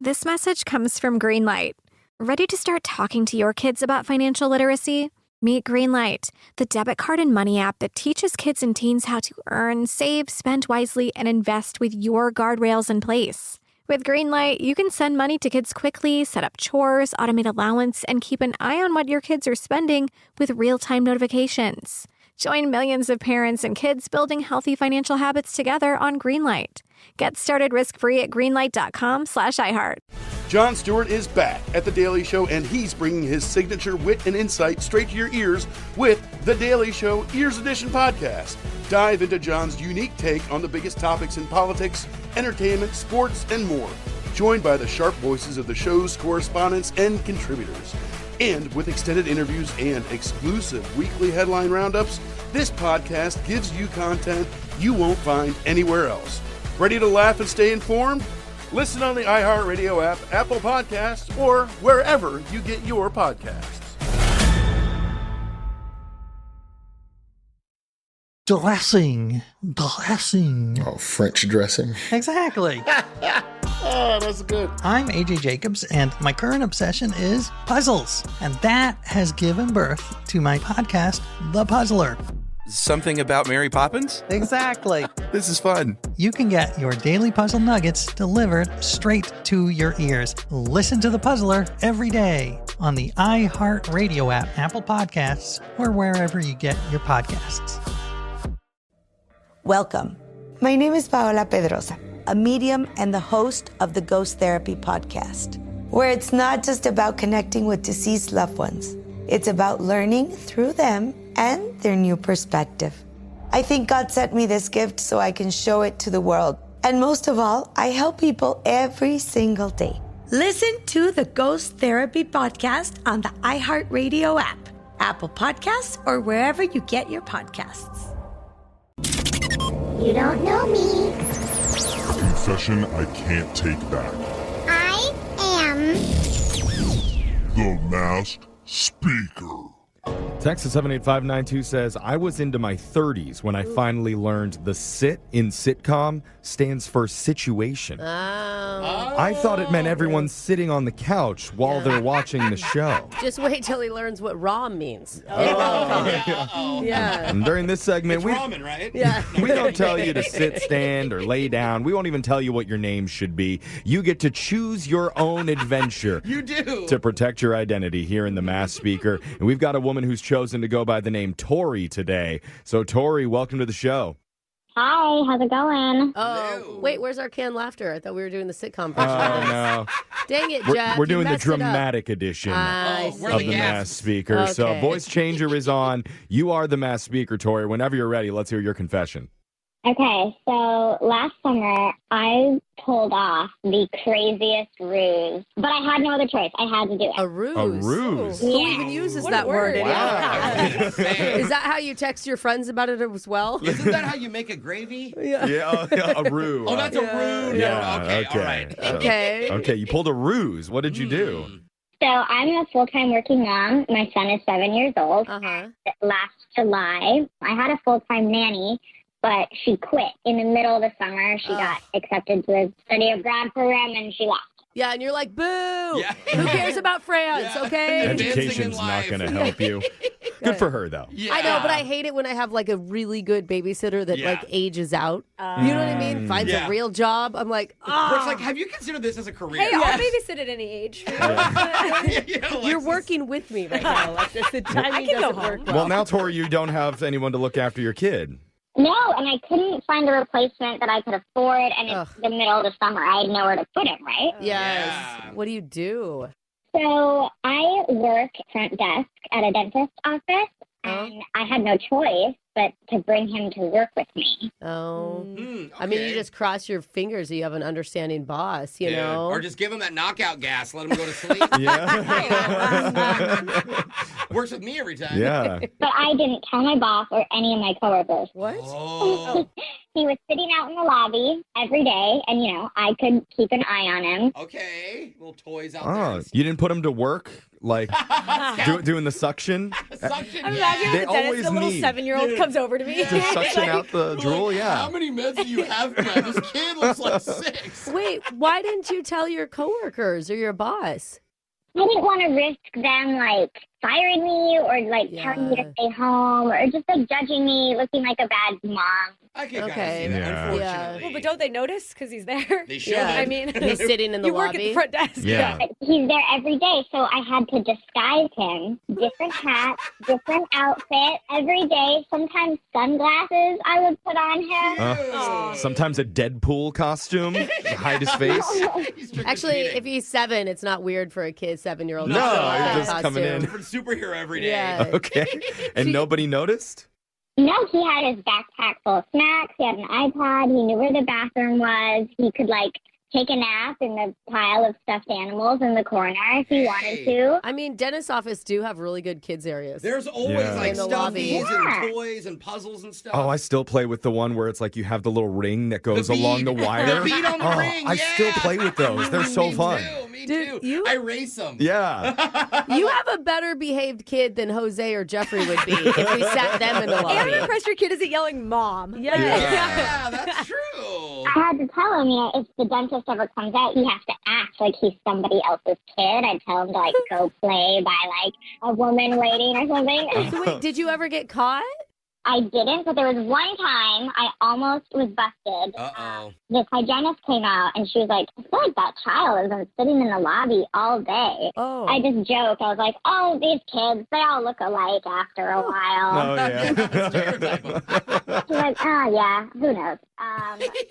This message comes from Greenlight. Ready to start talking to your kids about financial literacy? Meet Greenlight, the debit card and money app that teaches kids and teens how to earn, save, spend wisely, and invest with your guardrails in place. With Greenlight, you can send money to kids quickly, set up chores, automate allowance, and keep an eye on what your kids are spending with real-time notifications. Join millions of parents and kids building healthy financial habits together on Greenlight. Get started risk-free at greenlight.com/iHeart. Jon Stewart is back at The Daily Show, and he's bringing his signature wit and insight straight to your ears with The Daily Show Ears Edition podcast. Dive into Jon's unique take on the biggest topics in politics, entertainment, sports, and more. Joined by the sharp voices of the show's correspondents and contributors. And with extended interviews and exclusive weekly headline roundups, this podcast gives you content you won't find anywhere else. Ready to laugh and stay informed? Listen on the iHeartRadio app, Apple Podcasts, or wherever you get your podcasts. Dressing. Oh, French dressing. Exactly. Oh, that's good. I'm AJ Jacobs, and my current obsession is puzzles. And that has given birth to my podcast, The Puzzler. Something about Mary Poppins? Exactly. This is fun. You can get your daily puzzle nuggets delivered straight to your ears. Listen to The Puzzler every day on the iHeartRadio app, Apple Podcasts, or wherever you get your podcasts. Welcome. My name is Paola Pedrosa, a medium and the host of the Ghost Therapy podcast, where it's not just about connecting with deceased loved ones. It's about learning through them and their new perspective. I think God sent me this gift so I can show it to the world. And most of all, I help people every single day. Listen to the Ghost Therapy podcast on the iHeartRadio app, Apple Podcasts, or wherever you get your podcasts. You don't know me. Confession I can't take back. I am The Masked Speaker. Texas 78592 says, I was into my 30s when I finally learned the sit in sitcom stands for situation. I thought it meant everyone's sitting on the couch while they're watching the show. Just wait till he learns what ROM means. Yeah. And during this segment, It's ramen, right? Yeah. we don't tell you to sit, stand, or lay down. We won't even tell you what your name should be. You get to choose your own adventure. You do. To protect your identity here in the Masked Speaker. And we've got a woman who's chosen to go by the name Tori today. So, Tori, welcome to the show. Hi, how's it going? Oh, wait, where's our canned laughter? I thought we were doing the sitcom Oh, version. no. Dang it, Jeff. We're you doing the messed it up. dramatic edition I we're of the the gasps. Masked Speaker. So, Okay. voice changer is on. You are the Masked Speaker, Tori. Whenever you're ready, let's hear your confession. Okay, so last summer I pulled off the craziest ruse, but I had no other choice. I had to do it. A ruse. A ruse? Who Yeah. even uses What that a word word. anymore? Wow. Is that how you text your friends about it as well? Isn't that how you make a gravy? Yeah. Yeah, a ruse. Oh, that's a ruse. Yeah, Okay, okay. all right. Okay. Okay, you pulled a ruse. What did you do? So I'm a full-time working mom. My son is 7 years old. Uh-huh. Last July, I had a full-time nanny, but she quit in the middle of the summer. She got accepted to the study abroad program, and she left. Yeah, and you're like, boo! Yeah. Who cares about France, Yeah. okay? Dancing in Education's not life. going to help you. Good for her, though. Yeah. I know, but I hate it when I have like a really good babysitter that like ages out. You know what I mean? Finds Yeah. a real job. I'm like, Where it's like, have you considered this as a career? Hey, I'll babysit at any age. you're working with me right now. Like the timing can go doesn't work home. well. Well, now, Tori, you don't have anyone to look after your kid. No, and I couldn't find a replacement that I could afford, and it's the middle of the summer. I had nowhere to put him, right? Yes. Yeah. What do you do? So I work front desk at a dentist office, and I had no choice but to bring him to work with me. Oh. Okay. I mean, you just cross your fingers that you have an understanding boss, you know? Or just give him that knockout gas. Let him go to sleep. Yeah. Works with me every time. Yeah. But I didn't tell my boss or any of my coworkers. What? Oh. he was sitting out in the lobby every day, and, you know, I could keep an eye on him. Okay, little toys out Oh, you didn't put him to work? Like doing the suction? Suction, I'm yeah. imagining They the dentist, always the little need 7-year-old comes over to me. to suction out the drool, yeah. How many meds do you have, man? This kid looks like 6. Wait, why didn't you tell your coworkers or your boss? I didn't want to risk them, like, firing me or, like, telling me to stay home or just, like, judging me, looking like a bad mom. I can Okay. kind of see that, Yeah. unfortunately. Well, but don't they notice because he's there? They should. Yeah. I mean, He's sitting in the you work at lobby. the front desk. Yeah. But he's there every day, so I had to disguise him. Different hat, different outfit, every day. Sometimes sunglasses I would put on him. Sometimes a Deadpool costume to hide his face. He's trick or Actually, treating. if he's 7, it's not weird for a kid 7-year-old. No, to show up you're in a just coming in. costume. Different superhero every day. Yeah. Okay. And nobody noticed? No, he had his backpack full of snacks. He had an iPad. He knew where the bathroom was. He could, like, take a nap in the pile of stuffed animals in the corner if he wanted to. I mean, dentist office do have really good kids areas. There's always Yeah. like In the lobby. stuffies Yeah. and toys and puzzles and stuff. Oh, I still play with the one where it's like you have the little ring that goes The bead. along the wire. The bead on the ring, I still play with those. They're so Me fun. Too, me Dude, too. you- I race them. Yeah. You have a better behaved kid than Jose or Jeffrey would be if we sat them in the And I'm lobby. impressed your kid isn't yelling mom. Yeah. Yeah, that's true. I had to tell him, you know, if the dentist ever comes out, he has to act like he's somebody else's kid. I'd tell him to, like, go play by, like, a woman waiting or something. So wait, did you ever get caught? I didn't, but there was one time I almost was busted. Uh-oh. This hygienist came out, and she was like, I feel like that child has been sitting in the lobby all day. Oh. I just joked. I was like, oh, these kids, they all look alike after a while. Oh, yeah. She's like, oh, yeah, who knows?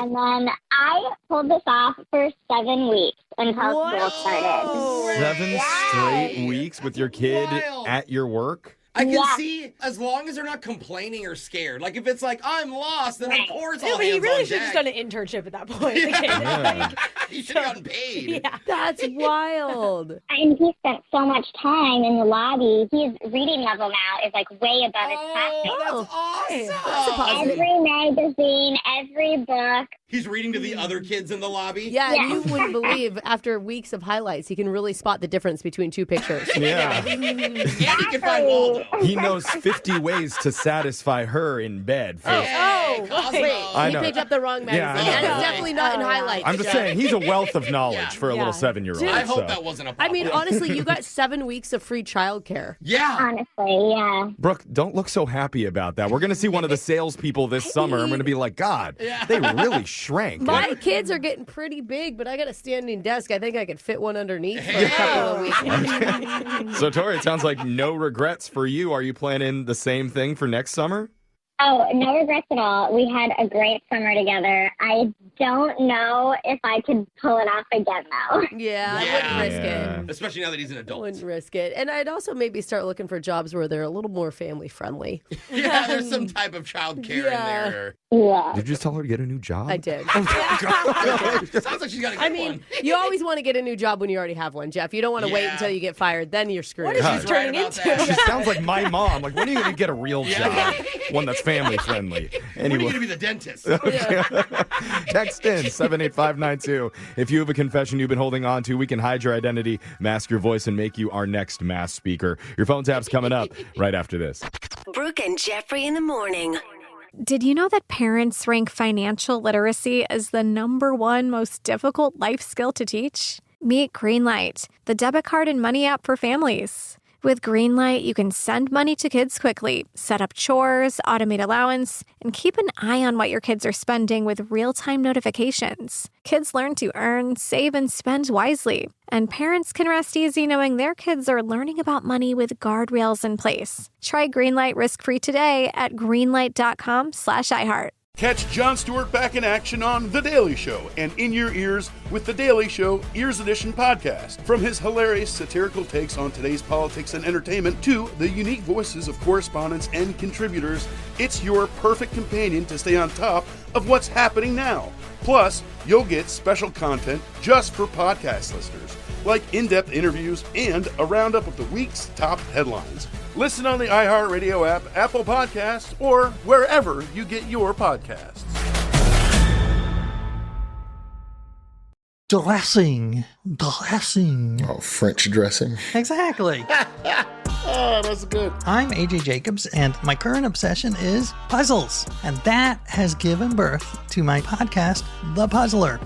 And then I pulled this off for 7 weeks until school started. 7 straight weeks with your kid Wild. at your work? I can Yeah. see, as long as they're not complaining or scared. Like, if it's like, I'm lost, then Right. of course Yeah, all but he hands really on should have deck. just done an internship at that point. Yeah. He should have gotten paid. Yeah. That's wild. And he spent so much time in the lobby. His reading level now is, like, way above his classmates. Oh, that's awesome. That's a positive. Every magazine, every book. He's reading to the other kids in the lobby. Yeah, Yeah. you wouldn't believe after weeks of highlights, he can really spot the difference between two pictures. Yeah. And he can find Waldo. He knows 50 ways to satisfy her in bed. For, Hey, Oh, Cosmo. wait. I He know. picked up the wrong magazine. Yeah, I know. And it's definitely not in highlights. I'm just Jeff. saying, he's a wealth of knowledge for a Yeah. little 7-year-old. I hope so. that wasn't a I problem. mean, honestly, you got 7 weeks of free childcare. Yeah. Honestly, yeah. Brooke, don't look so happy about that. We're going to see one of the salespeople this summer. I'm going to be like, God, they really shrank. My kids are getting pretty big, but I got a standing desk. I think I could fit one underneath for a couple of weeks. So, Tori, it sounds like no regrets for you. Are you planning the same thing for next summer? Oh, no regrets at all. We had a great summer together. I don't know if I could pull it off again, though. Yeah, I Yeah. wouldn't risk Yeah. it. Especially now that he's an I adult. wouldn't risk it. And I'd also maybe start looking for jobs where they're a little more family friendly. Yeah, there's some type of child care Yeah. in there. Yeah. Did you just tell her to get a new job? I did. Sounds like she's got to get I mean, one. you always want to get a new job when you already have one, Jeff. You don't want to wait Yeah. until you get fired. Then you're screwed. What is God. this turning Right about into? She sounds like my mom. Like, when are you going to get a real job? One that's family friendly. When are you Anyway. going to be the dentist? Text in 78592. If you have a confession you've been holding on to, we can hide your identity, mask your voice, and make you our next mass speaker. Your phone tap's coming up right after this. Brooke and Jeffrey in the morning. Did you know that parents rank financial literacy as the #1 most difficult life skill to teach? Meet Greenlight, the debit card and money app for families. With Greenlight, you can send money to kids quickly, set up chores, automate allowance, and keep an eye on what your kids are spending with real-time notifications. Kids learn to earn, save, and spend wisely. And parents can rest easy knowing their kids are learning about money with guardrails in place. Try Greenlight risk-free today at greenlight.com/iHeart. Catch Jon Stewart back in action on The Daily Show and In Your Ears with The Daily Show Ears Edition podcast. From his hilarious satirical takes on today's politics and entertainment to the unique voices of correspondents and contributors, it's your perfect companion to stay on top of what's happening now. Plus, you'll get special content just for podcast listeners, like in-depth interviews and a roundup of the week's top headlines. Listen on the iHeartRadio app, Apple Podcasts, or wherever you get your podcasts. Dressing. Dressing. Oh, French dressing. Exactly. Oh, that's good. I'm AJ Jacobs, and my current obsession is puzzles. And that has given birth to my podcast, The Puzzler.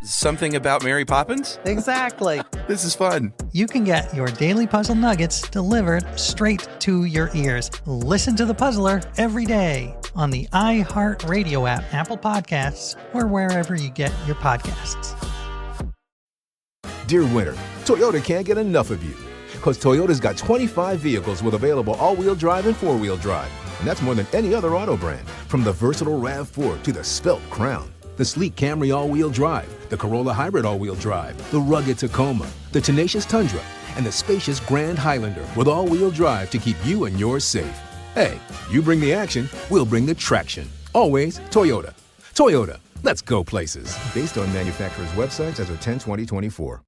Something about Mary Poppins? Exactly. This is fun. You can get your daily puzzle nuggets delivered straight to your ears. Listen to The Puzzler every day on the iHeart Radio app, Apple Podcasts, or wherever you get your podcasts. Dear Winter, Toyota can't get enough of you. Because Toyota's got 25 vehicles with available all-wheel drive and four-wheel drive. And that's more than any other auto brand. From the versatile RAV4 to the Svelte Crown, the sleek Camry all-wheel drive, the Corolla Hybrid all-wheel drive, the rugged Tacoma, the tenacious Tundra, and the spacious Grand Highlander with all-wheel drive to keep you and yours safe. Hey, you bring the action, we'll bring the traction. Always Toyota. Toyota, let's go places. Based on manufacturer's websites as of 10/20/24.